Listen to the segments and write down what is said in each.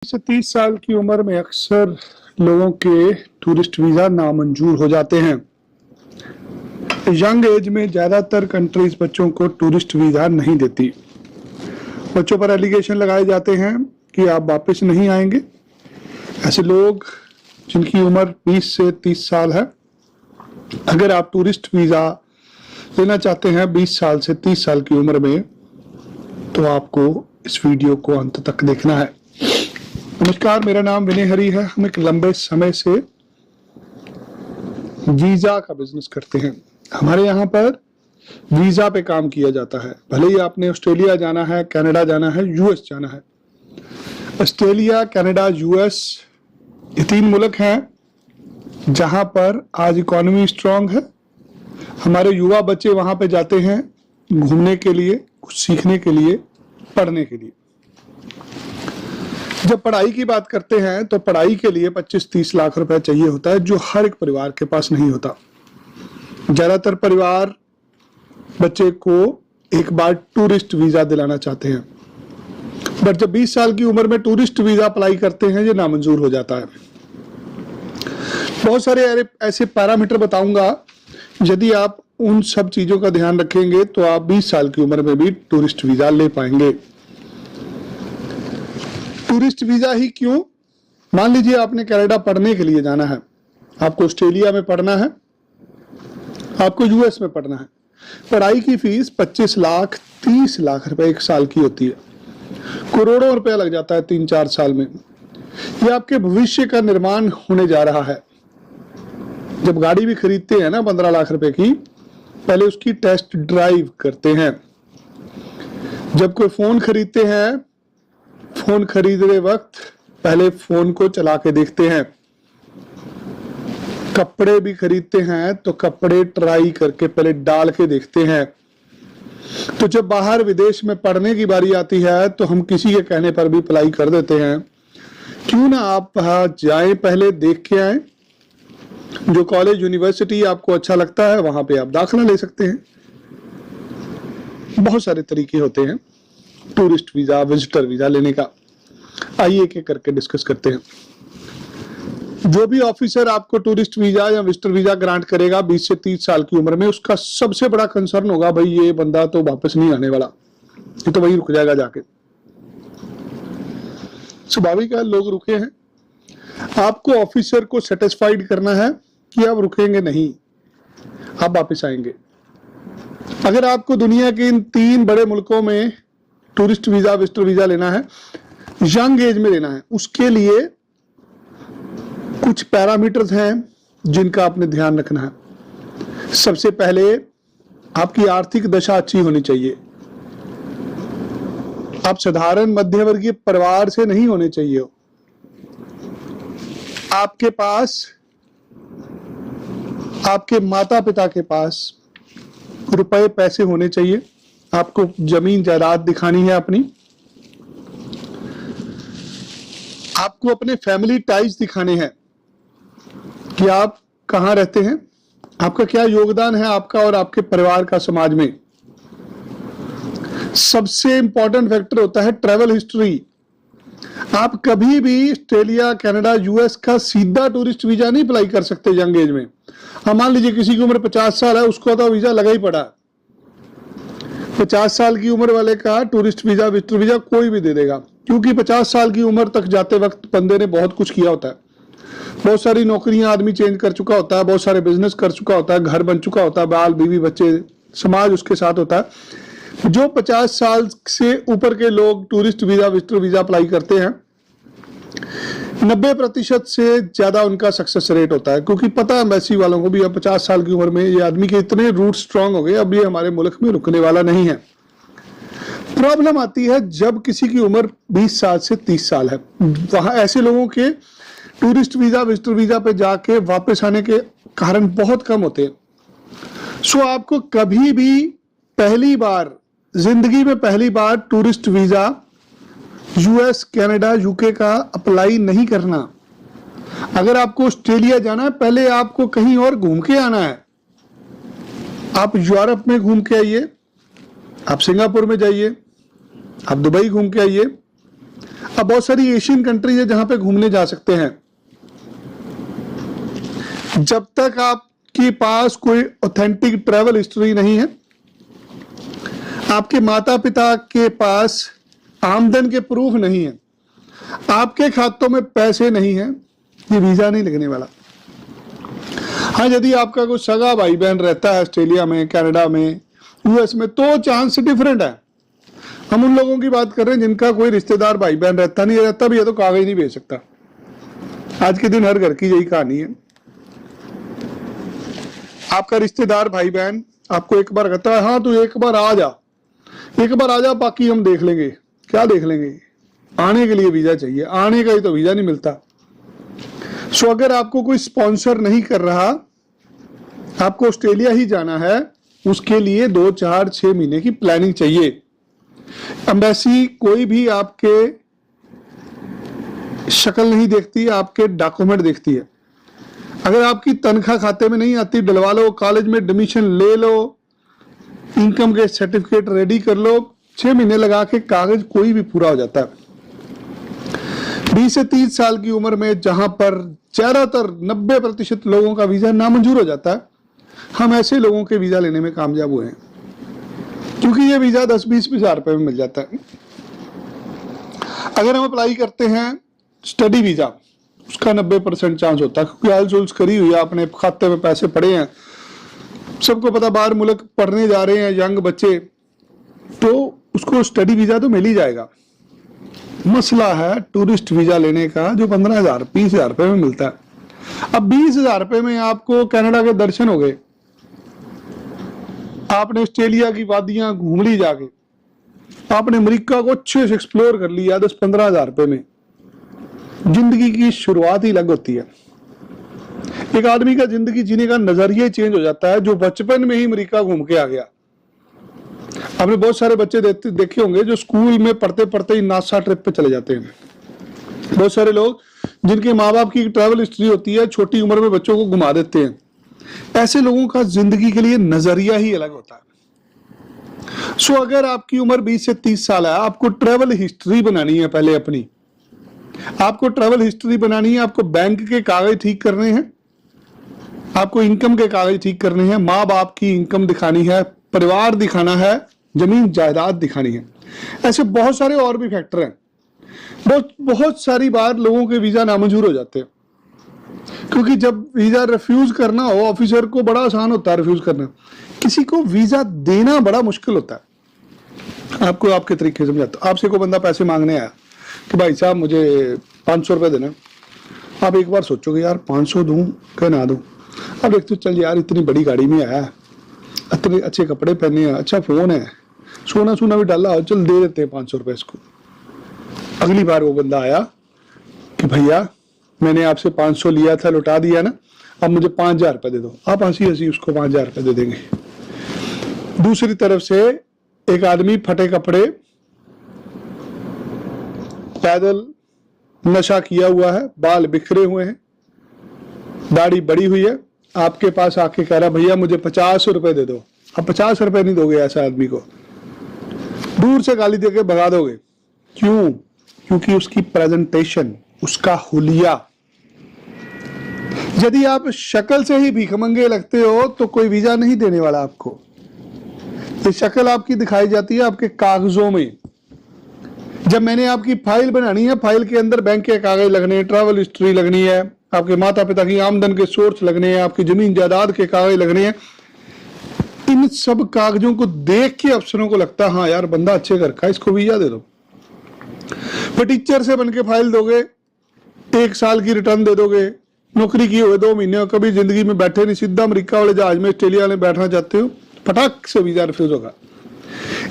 से 30 साल की उम्र में अक्सर लोगों के टूरिस्ट वीजा नामंजूर हो जाते हैं। यंग एज में ज्यादातर कंट्रीज बच्चों को टूरिस्ट वीजा नहीं देती। बच्चों पर एलिगेशन लगाए जाते हैं कि आप वापस नहीं आएंगे। ऐसे लोग जिनकी उम्र 20 से 30 साल है, अगर आप टूरिस्ट वीजा लेना चाहते हैं 20 साल से 30 साल की उम्र में, तो आपको इस वीडियो को अंत तक देखना है। नमस्कार, मेरा नाम विनय हरी है। हम एक लंबे समय से वीजा का बिजनेस करते हैं। हमारे यहाँ पर वीजा पे काम किया जाता है। भले ही आपने ऑस्ट्रेलिया जाना है, कनाडा जाना है, यूएस जाना है। ऑस्ट्रेलिया, कनाडा, यूएस, ये 3 मुल्क हैं जहां पर आज इकोनॉमी स्ट्रांग है। हमारे युवा बच्चे वहां पे जाते हैं घूमने के लिए, कुछ सीखने के लिए, पढ़ने के लिए। जब पढ़ाई की बात करते हैं तो पढ़ाई के लिए 25-30 लाख रुपए चाहिए होता है, जो हर एक परिवार के पास नहीं होता। ज्यादातर परिवार बच्चे को एक बार टूरिस्ट वीजा दिलाना चाहते हैं, बट जब 20 साल की उम्र में टूरिस्ट वीजा अप्लाई करते हैं, ये नामंजूर हो जाता है। बहुत सारे ऐसे पैरामीटर बताऊंगा, यदि आप उन सब चीजों का ध्यान रखेंगे तो आप 20 साल की उम्र में भी टूरिस्ट वीजा ले पाएंगे। टूरिस्ट वीजा ही क्यों? मान लीजिए आपने कनाडा पढ़ने के लिए जाना है, आपको ऑस्ट्रेलिया में पढ़ना है, आपको यूएस में पढ़ना है। पढ़ाई की फीस 25 लाख 30 लाख रुपए एक साल की होती है। करोड़ों रुपया लग जाता है 3-4 साल में। यह आपके भविष्य का निर्माण होने जा रहा है। जब गाड़ी भी खरीदते हैं ना 15 लाख रुपए की, पहले उसकी टेस्ट ड्राइव करते हैं। जब कोई फोन खरीदते हैं, फोन खरीदते वक्त पहले फोन को चला के देखते हैं। कपड़े भी खरीदते हैं तो कपड़े ट्राई करके पहले डाल के देखते हैं। तो जब बाहर विदेश में पढ़ने की बारी आती है तो हम किसी के कहने पर भी अप्लाई कर देते हैं। क्यों ना आप वहां जाएं, पहले देख के आए। जो कॉलेज यूनिवर्सिटी आपको अच्छा लगता है वहां पे आप दाखिला ले सकते हैं। बहुत सारे तरीके होते हैं टूरिस्ट वीजा, विजिटर वीजा लेने का। आइए एक एक करके डिस्कस करते हैं। जो भी ऑफिसर आपको टूरिस्ट वीजा या विजिटर वीजा ग्रांट करेगा 20 से 30 साल की उम्र में, उसका सबसे बड़ा कंसर्न होगा, भाई ये बंदा तो वापस नहीं आने वाला, ये तो वहीं रुक जाएगा जाके। स्वाभाविक है, लोग रुके हैं। आपको ऑफिसर को सेटिस्फाइड करना है कि आप रुकेंगे नहीं, आप वापस आएंगे। अगर आपको दुनिया के इन 3 बड़े मुल्कों में टूरिस्ट वीजा, विजिटर वीजा लेना है, यंग एज में लेना है, उसके लिए कुछ पैरामीटर्स हैं जिनका आपने ध्यान रखना है। सबसे पहले आपकी आर्थिक दशा अच्छी होनी चाहिए। आप साधारण मध्यवर्गीय परिवार से नहीं होने चाहिए हो। आपके पास, आपके माता पिता के पास रुपए पैसे होने चाहिए। आपको जमीन जायदाद दिखानी है अपनी। आपको अपने फैमिली टाइज दिखाने हैं कि आप कहां रहते हैं, आपका क्या योगदान है आपका और आपके परिवार का समाज में। सबसे इंपॉर्टेंट फैक्टर होता है ट्रैवल हिस्ट्री। आप कभी भी ऑस्ट्रेलिया, कनाडा, यूएस का सीधा टूरिस्ट वीजा नहीं अप्लाई कर सकते यंग एज में। हम मान लीजिए किसी की उम्र 50 साल है, उसको तो वीजा लगा ही पड़ा। 50 साल की उम्र वाले का टूरिस्ट वीजा, विजिटर वीजा कोई भी दे देगा, क्योंकि 50 साल की उम्र तक जाते वक्त बंदे ने बहुत कुछ किया होता है। बहुत सारी नौकरियां आदमी चेंज कर चुका होता है, बहुत सारे बिजनेस कर चुका होता है, घर बन चुका होता है, बाल बीवी बच्चे, समाज उसके साथ होता है। जो 50 साल से ऊपर के लोग tourist visa, visitor visa apply करते हैं, 90% से ज्यादा उनका सक्सेस रेट होता है, क्योंकि पता है एम्बेसी वालों को भी अब 50 साल की उम्र में ये आदमी के इतने रूट स्ट्रांग हो गए, अब ये हमारे मुल्क में रुकने वाला नहीं है। प्रॉब्लम आती है जब किसी की उम्र 20 साल से 30 साल है। वहां ऐसे लोगों के टूरिस्ट वीजा, विजिटर वीजा पे जाके वापस आने के कारण बहुत कम होते हैं। सो आपको कभी भी पहली बार, जिंदगी में पहली बार tourist visa US, Canada, UK का अप्लाई नहीं करना। अगर आपको ऑस्ट्रेलिया जाना है, पहले आपको कहीं और घूम के आना है। आप यूरोप में घूम के आइए, आप सिंगापुर में जाइए, आप दुबई घूम के आइए, अब बहुत सारी एशियन कंट्रीज है जहां पे घूमने जा सकते हैं। जब तक आपके पास कोई ऑथेंटिक ट्रैवल हिस्ट्री नहीं है, आपके माता पिता के पास आमदन के प्रूफ नहीं है, आपके खातों में पैसे नहीं है, ये वीजा नहीं लगने वाला। हाँ, यदि आपका कोई सगा भाई बहन रहता है ऑस्ट्रेलिया में, कनाडा में, यूएस में, तो चांस डिफरेंट है। हम उन लोगों की बात कर रहे हैं जिनका कोई रिश्तेदार भाई बहन रहता नहीं, रहता भी है तो कागज नहीं भेज सकता। आज के दिन हर घर की यही कहानी है। आपका रिश्तेदार भाई बहन आपको एक बार कहता है हाँ तू एक बार आ जा, बाकी हम देख लेंगे। क्या देख लेंगे? आने के लिए वीजा चाहिए, आने का ही तो वीजा नहीं मिलता। सो अगर आपको कोई स्पॉन्सर नहीं कर रहा, आपको ऑस्ट्रेलिया ही जाना है, उसके लिए 2, 4, 6 महीने की प्लानिंग चाहिए। एम्बेसी कोई भी आपके शक्ल नहीं देखती, आपके डॉक्यूमेंट देखती है। अगर आपकी तनख्वाह खाते में नहीं आती, डलवा लो, कॉलेज में एडमिशन ले लो, इनकम के सर्टिफिकेट रेडी कर लो, 6 महीने लगा के कागज कोई भी पूरा हो जाता है। 20 से 30 साल की उम्र में जहां पर ज्यादातर 90% लोगों का वीजा नामंजूर हो जाता है, हम ऐसे लोगों के वीजा लेने में कामयाब हुए हैं, क्योंकि ये वीजा 10-20 हजार रुपए में मिल जाता है। अगर हम अप्लाई करते हैं स्टडी वीजा, उसका 90% चांस होता है, क्योंकि आइल्स करी हुई है, अपने खाते में पैसे पड़े हैं, सबको पता बाहर मुल्क पढ़ने जा रहे हैं यंग बच्चे, तो उसको स्टडी वीजा तो मिल ही जाएगा। मसला है टूरिस्ट वीजा लेने का, जो 15,000 20,000 रुपए में मिलता है। अब 20,000 रुपए में आपको कनाडा के दर्शन हो गए, आपने ऑस्ट्रेलिया की वादियां घूम ली जाके, आपने अमेरिका को अच्छे से एक्सप्लोर कर लिया 10-15 हजार रुपए में। जिंदगी की शुरुआत ही अलग होती है। एक आदमी का जिंदगी जीने का नजरिया चेंज हो जाता है, जो बचपन में ही अमेरिका घूम के आ गया। आपने बहुत सारे बच्चे देखे होंगे जो स्कूल में पढ़ते पढ़ते ही नासा ट्रिप पे चले जाते हैं। बहुत सारे लोग जिनके माँ बाप की ट्रैवल हिस्ट्री होती है, छोटी उम्र में बच्चों को घुमा देते हैं। ऐसे लोगों का जिंदगी के लिए नजरिया ही अलग होता है। सो अगर आपकी उम्र 20 से 30 साल है, आपको ट्रैवल हिस्ट्री बनानी है। पहले अपनी आपको ट्रैवल हिस्ट्री बनानी है, आपको बैंक के कागज ठीक करने हैं, आपको इनकम के कागज ठीक करने हैं, माँ बाप की इनकम दिखानी है, परिवार दिखाना है, जमीन जायदाद दिखानी है। ऐसे बहुत सारे और भी फैक्टर हैं। बहुत सारी बार लोगों के वीजा नामंजूर हो जाते हैं, क्योंकि जब वीजा रिफ्यूज करना हो, ऑफिसर को बड़ा आसान होता है रिफ्यूज करना, किसी को वीजा देना बड़ा मुश्किल होता है। आपको आपके तरीके समझाता, आपसे कोई बंदा पैसे मांगने आया कि भाई साहब मुझे 500 रुपए देना, आप एक बार सोचोगे यार 500 दूं क्या ना दूं। अब देखते चल यार इतनी बड़ी गाड़ी में आया, इतने अच्छे कपड़े पहने हैं, अच्छा फोन है, सोना सोना भी डाला हो, चल दे देते हैं 500 रुपए इसको। अगली बार वो बंदा आया कि भैया मैंने आपसे 500 लिया था, लौटा दिया ना, अब मुझे 5,000 रुपए दे दो। आप हंसी हंसी उसको 5,000 रुपए दे देंगे। दूसरी तरफ से एक आदमी फटे कपड़े, पैदल, नशा किया हुआ है, बाल बिखरे हुए हैं, दाढ़ी बड़ी हुई है, आपके पास आके कह रहा भैया मुझे 50 रुपए दे दो। अब 50 रुपए नहीं दोगे ऐसा आदमी को, दूर से गाली देके भगा दोगे। क्यों? क्योंकि उसकी प्रेजेंटेशन, उसका हुलिया। यदि आप शक्ल से ही भीखमंगे लगते हो तो कोई वीजा नहीं देने वाला आपको। ये शक्ल आपकी दिखाई जाती है आपके कागजों में। जब मैंने आपकी फाइल बनानी है, फाइल के अंदर बैंक के कागज लगने हैं, ट्रैवल हिस्ट्री लगनी है, आपके माता पिता की आमदन के सोर्स लगने हैं, आपकी जमीन जायदाद के कागज लगने हैं। इन सब कागजों को देख के अफसरों को लगता है हाँ यार बंदा अच्छे घर का, इसको वीजा दे दो। फिर टीचर से बनके फाइल दोगे, 1 साल की रिटर्न दे दोगे, नौकरी किए हुए 2 महीने, कभी जिंदगी में बैठे नहीं, सीधा अमेरिका वाले जहाज में ऑस्ट्रेलिया में बैठना चाहते हो, फटाक से वीजा रिफ्यूज होगा।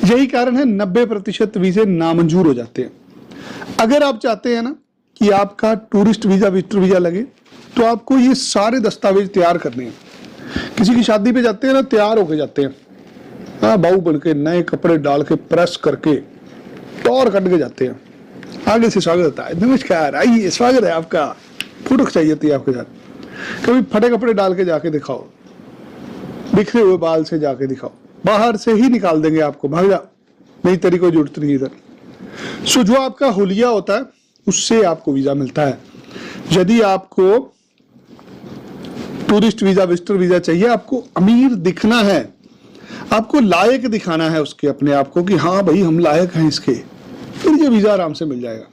यही कारण है 90% वीजे नामंजूर हो जाते हैं। अगर आप चाहते हैं ना कि आपका टूरिस्ट वीजा, विजिटर वीजा लगे, तो आपको ये सारे दस्तावेज तैयार करने हैं। किसी की शादी पे जाते हैं ना, तैयार होके जाते हैं, हाँ बाऊ बन के, नए कपड़े डाल के, प्रेस करके, टॉर कट के जाते हैं। आगे से स्वागत होता है, नमस्कार आइए स्वागत है आपका, फोटो खिंचाई जाती है आपके साथ। कभी फटे कपड़े डाल के जाके दिखाओ, बिखरे हुए बाल से जाके दिखाओ, बाहर से ही निकाल देंगे आपको, भाग जा, नहीं तेरी कोई जरूरत नहीं इधर। सो जो आपका हुलिया होता है उससे आपको वीजा मिलता है। यदि आपको टूरिस्ट वीजा, विजिटर वीजा चाहिए, आपको अमीर दिखना है, आपको लायक दिखाना है उसके अपने आप को कि हाँ भाई हम लायक हैं इसके, फिर ये वीजा आराम से मिल जाएगा।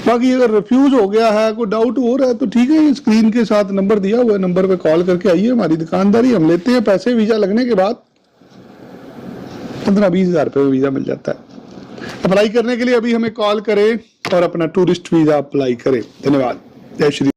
बाकी अगर रिफ्यूज हो गया है, कोई डाउट हो रहा है तो ठीक है, स्क्रीन के साथ नंबर दिया हुआ है, नंबर पे कॉल करके आइए, हमारी दुकानदारी हम लेते हैं पैसे। वीजा लगने के बाद 15-20 हजार रुपये में वीजा मिल जाता है। अप्लाई करने के लिए अभी हमें कॉल करें और अपना टूरिस्ट वीजा अप्लाई करें। धन्यवाद। जय श्री